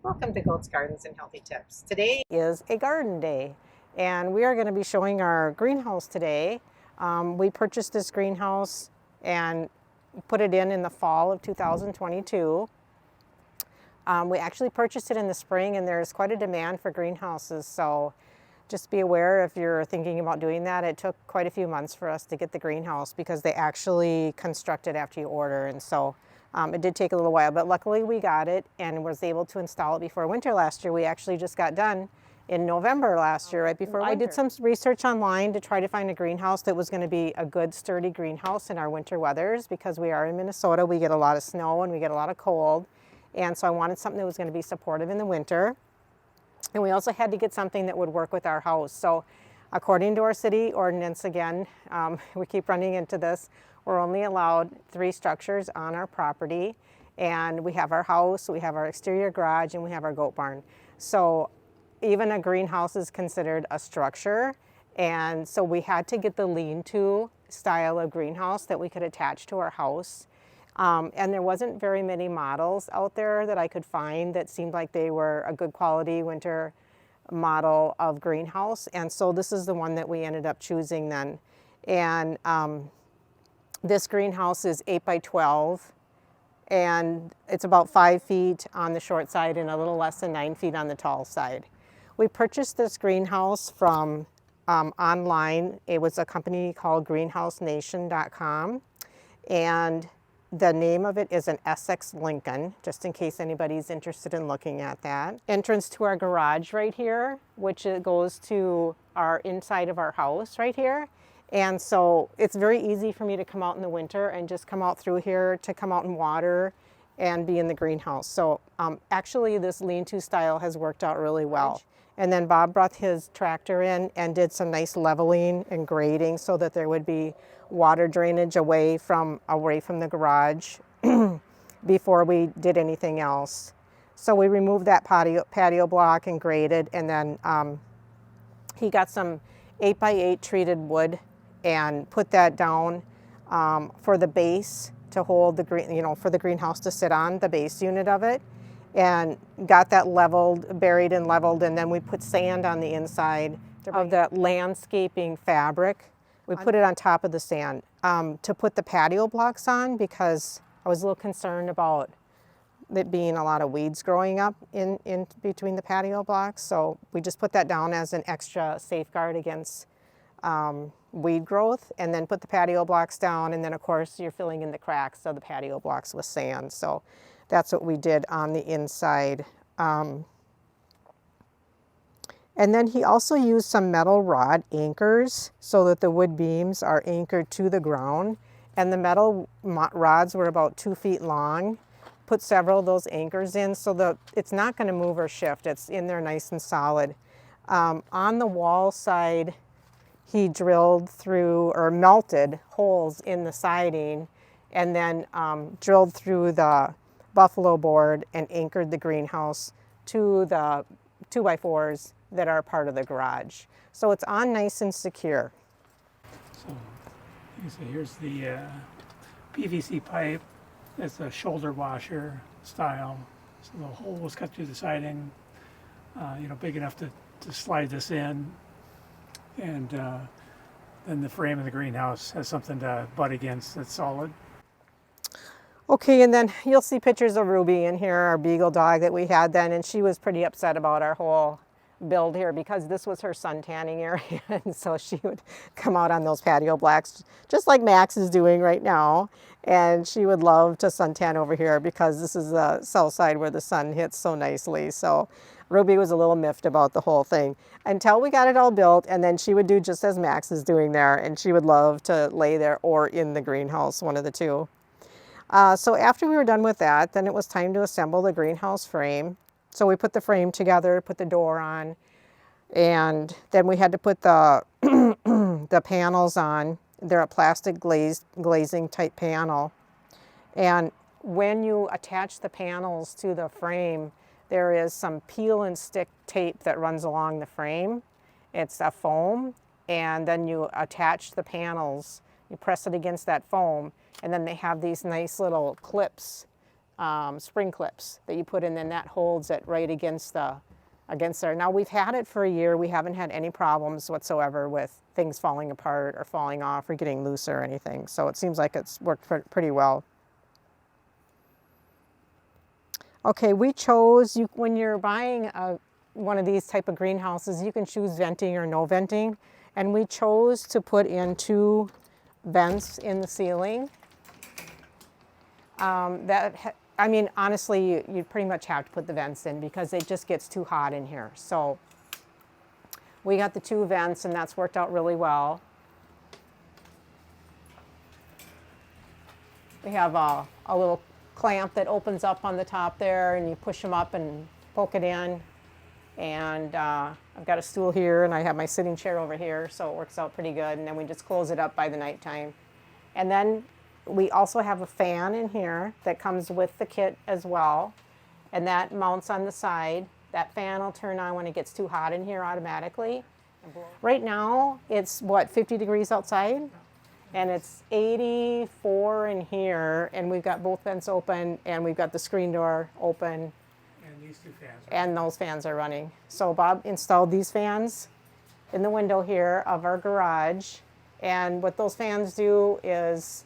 Welcome to Gold's Gardens and Healthy Tips. Today is a garden day, and we are going to be showing our greenhouse today. We purchased this greenhouse and put it in the fall of 2022. We actually purchased it in the spring, and there's quite a demand for greenhouses, so just be aware if you're thinking about doing that. It took quite a few months for us to get the greenhouse because they actually construct it after you order, and so it did take a little while, but luckily we got it and was able to install it before winter last year. We actually just got done in November last year, right before winter. I did some research online to try to find a greenhouse that was going to be a good, sturdy greenhouse in our winter weathers, because we are in Minnesota. We get a lot of snow and we get a lot of cold, and so I wanted something that was going to be supportive in the winter. And we also had to get something that would work with our house. So according to our city ordinance, again, we keep running into this, we're only allowed 3 structures on our property. And we have our house, we have our exterior garage, and we have our goat barn. So even a greenhouse is considered a structure. And so we had to get the lean-to style of greenhouse that we could attach to our house. And there wasn't very many models out there that I could find that seemed like they were a good quality winter model of greenhouse. And so this is the one that we ended up choosing then. And this greenhouse is 8 by 12, and it's about 5 feet on the short side and a little less than 9 feet on the tall side. We purchased this greenhouse from online. It was a company called greenhousenation.com, and the name of it is an Essex Lincoln, just in case anybody's interested in looking at that. Entrance to our garage right here, which it goes to our inside of our house right here. And so it's very easy for me to come out in the winter and just come out through here to come out and water and be in the greenhouse. So actually this lean-to style has worked out really well. And then Bob brought his tractor in and did some nice leveling and grading so that there would be water drainage away from the garage before we did anything else. So we removed that patio block and graded, and then he got some 8 by 8 treated wood and put that down for the base to hold the for the greenhouse to sit on, the base unit of it, and got that leveled, buried and leveled, and then we put sand on the inside of that landscaping fabric. We put it on top of the sand to put the patio blocks on, because I was a little concerned about it being a lot of weeds growing up in between the patio blocks. So we just put that down as an extra safeguard against weed growth, and then put the patio blocks down, and then of course you're filling in the cracks of the patio blocks with sand. So that's what we did on the inside. And then he also used some metal rod anchors so that the wood beams are anchored to the ground, and the metal rods were about 2 feet long. Put several of those anchors in so that it's not going to move or shift. It's in there nice and solid. On the wall side, he drilled through or melted holes in the siding, and then drilled through the buffalo board and anchored the greenhouse to the 2x4s that are part of the garage. So it's on nice and secure. So here's the PVC pipe. It's a shoulder washer style. So the hole was cut through the siding, big enough to slide this in. And then the frame of the greenhouse has something to butt against that's solid. Okay, and then you'll see pictures of Ruby in here, our beagle dog that we had then, and she was pretty upset about our whole build here because this was her sun tanning area, and so she would come out on those patio blocks just like Max is doing right now, and she would love to suntan over here because this is the south side where the sun hits so nicely. So Ruby was a little miffed about the whole thing until we got it all built, and then she would do just as Max is doing there, and she would love to lay there or in the greenhouse, one of the two. So after we were done with that, then it was time to assemble the greenhouse frame. So we put the frame together, put the door on, and then we had to put the the panels on. They're a plastic glazing type panel. And when you attach the panels to the frame, there is some peel and stick tape that runs along the frame. It's a foam, and then you attach the panels, you press it against that foam, and then they have these nice little clips spring clips that you put in, and that holds it right against there. Now we've had it for a year. We haven't had any problems whatsoever with things falling apart or falling off or getting loose or anything. So it seems like it's worked pretty well. Okay, we chose, when you're buying one of these type of greenhouses, you can choose venting or no venting. And we chose to put in 2 vents in the ceiling. I mean, honestly, you pretty much have to put the vents in because it just gets too hot in here. So we got the 2 vents, and that's worked out really well. We have a little clamp that opens up on the top there, and you push them up and poke it in. And I've got a stool here, and I have my sitting chair over here, so it works out pretty good. And then we just close it up by the nighttime. And then we also have a fan in here that comes with the kit as well, and that mounts on the side. That fan will turn on when it gets too hot in here automatically. Right now, it's 50 degrees outside, and it's 84 in here, and we've got both vents open, and we've got the screen door open. And these 2 fans. And those fans are running. So Bob installed these fans in the window here of our garage, and what those fans do is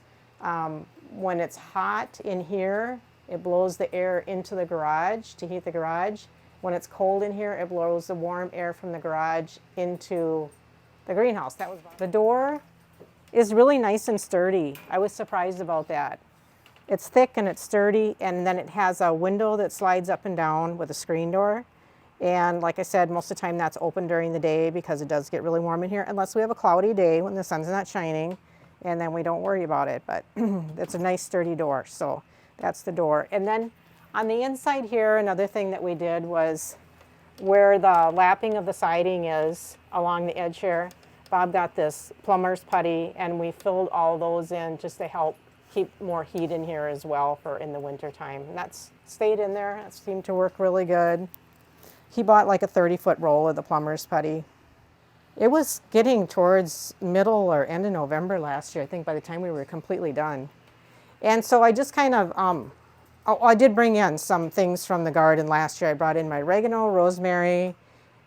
when it's hot in here, it blows the air into the garage to heat the garage. When it's cold in here, it blows the warm air from the garage into the greenhouse. The door is really nice and sturdy. I was surprised about that. It's thick and it's sturdy, and then it has a window that slides up and down with a screen door. And like I said, most of the time that's open during the day because it does get really warm in here, unless we have a cloudy day when the sun's not shining, and then we don't worry about it. But it's a nice sturdy door, so that's the door. And then on the inside here, another thing that we did was where the lapping of the siding is along the edge here, Bob got this plumber's putty, and we filled all those in just to help keep more heat in here as well for in the winter time. And that's stayed in there. That seemed to work really good. He bought like a 30-foot roll of the plumber's putty. It was getting towards middle or end of November last year, I think, by the time we were completely done. And so I just kind of, I did bring in some things from the garden last year. I brought in my oregano, rosemary,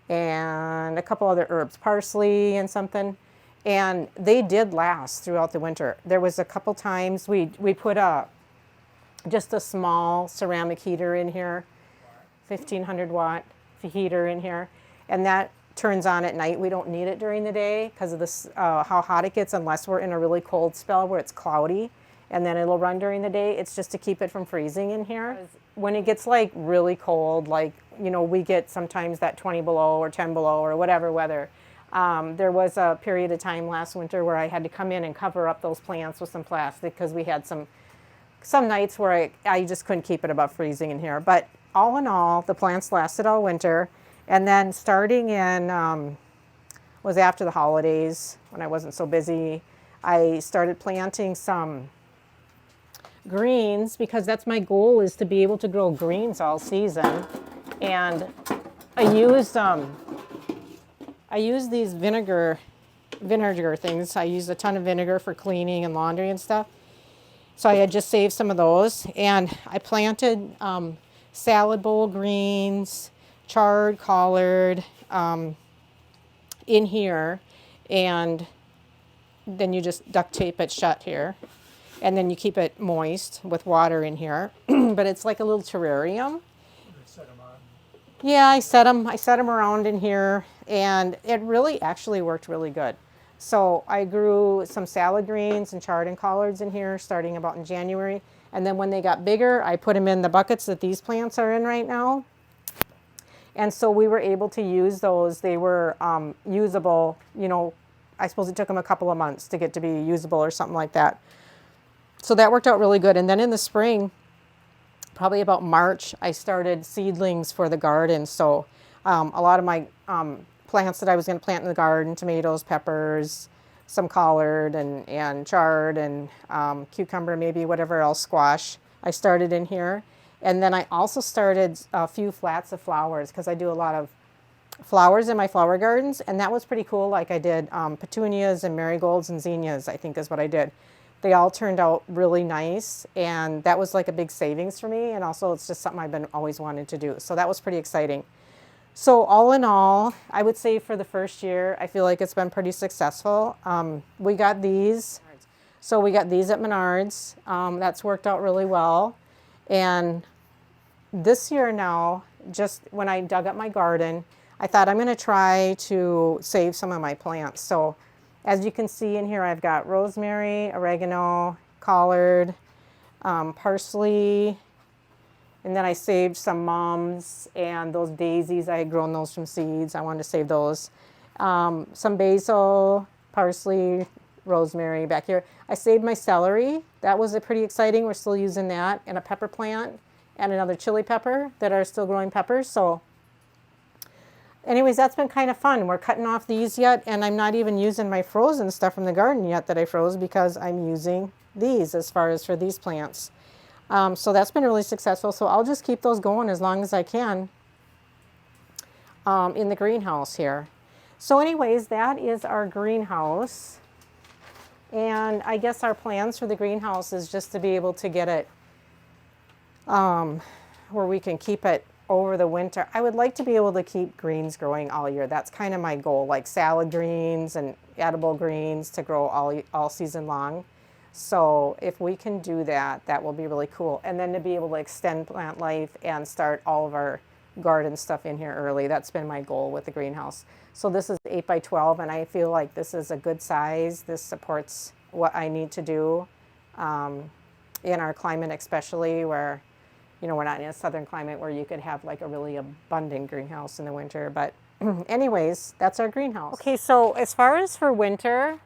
and a couple other herbs, parsley and something. And they did last throughout the winter. There was a couple times we put just a small ceramic heater in here, 1,500 watt heater in here, and that turns on at night. We don't need it during the day because of this, how hot it gets, unless we're in a really cold spell where it's cloudy, and then it'll run during the day. It's just to keep it from freezing in here. When it gets like really cold, like, you know, we get sometimes that 20 below or 10 below or whatever weather. There was a period of time last winter where I had to come in and cover up those plants with some plastic because we had some nights where I just couldn't keep it above freezing in here. But all in all, the plants lasted all winter. And then starting in, was after the holidays when I wasn't so busy, I started planting some greens because that's my goal, is to be able to grow greens all season. And I used these vinegar things. I used a ton of vinegar for cleaning and laundry and stuff. So I had just saved some of those, and I planted salad bowl greens, chard, collard in here, and then you just duct tape it shut here, and then you keep it moist with water in here. But it's like a little terrarium. Set them on. Yeah, I set them around in here, and it really actually worked really good. So I grew some salad greens and chard and collards in here starting about in January. And then when they got bigger, I put them in the buckets that these plants are in right now. And so we were able to use those. They were usable, you know, I suppose it took them a couple of months to get to be usable or something like that. So that worked out really good. And then in the spring, probably about March, I started seedlings for the garden. So a lot of my plants that I was going to plant in the garden, tomatoes, peppers, some collard and chard and cucumber, maybe whatever else, squash, I started in here. And then I also started a few flats of flowers because I do a lot of flowers in my flower gardens, and that was pretty cool. Like I did petunias and marigolds and zinnias, I think is what I did. they all turned out really nice, and that was like a big savings for me, and also it's just something I've been always wanted to do. So that was pretty exciting. So all in all, I would say for the first year, I feel like it's been pretty successful. We got these. So we got these at Menards. That's worked out really well. And this year now, just when I dug up my garden, I thought I'm going to try to save some of my plants. So as you can see in here, I've got rosemary, oregano, collard, parsley, and then I saved some mums and those daisies. I had grown those from seeds. I wanted to save those. Some basil, parsley, rosemary back here. I saved my celery. That was pretty exciting. We're still using that, and a pepper plant and another chili pepper that are still growing peppers. So anyways, that's been kind of fun. We're cutting off these yet, and I'm not even using my frozen stuff from the garden yet that I froze, because I'm using these as far as for these plants. So that's been really successful. So I'll just keep those going as long as I can in the greenhouse here. So anyways, that is our greenhouse. And I guess our plans for the greenhouse is just to be able to get it where we can keep it over the winter. I would like to be able to keep greens growing all year. That's kind of my goal, like salad greens and edible greens to grow all season long. So if we can do that, that will be really cool. And then to be able to extend plant life and start all of our garden stuff in here early. That's been my goal with the greenhouse. So this is 8 by 12, and I feel like this is a good size. This supports what I need to do in our climate, especially where, you know, we're not in a southern climate where you could have like a really abundant greenhouse in the winter. But anyways, that's our greenhouse. Okay, so as far as for winter,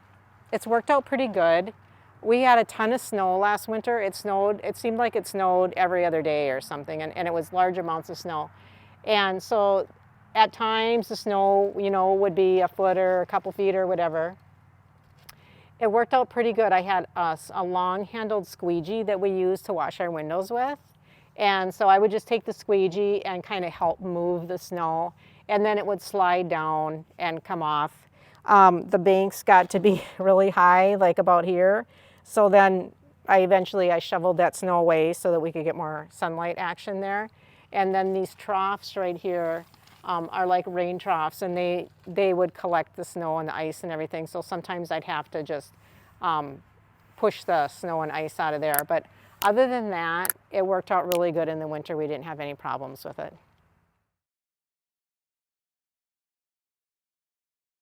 it's worked out pretty good. We had a ton of snow last winter. It snowed, it seemed like it snowed every other day or something, and it was large amounts of snow. And so at times the snow, you know, would be a foot or a couple feet or whatever. It worked out pretty good. I had a long-handled squeegee that we used to wash our windows with. And so I would just take the squeegee and kind of help move the snow, and then it would slide down and come off. The banks got to be really high, like about here. So then I shoveled that snow away so that we could get more sunlight action there. And then these troughs right here are like rain troughs, and they would collect the snow and the ice and everything. So sometimes I'd have to just push the snow and ice out of there. But other than that, it worked out really good in the winter. We didn't have any problems with it.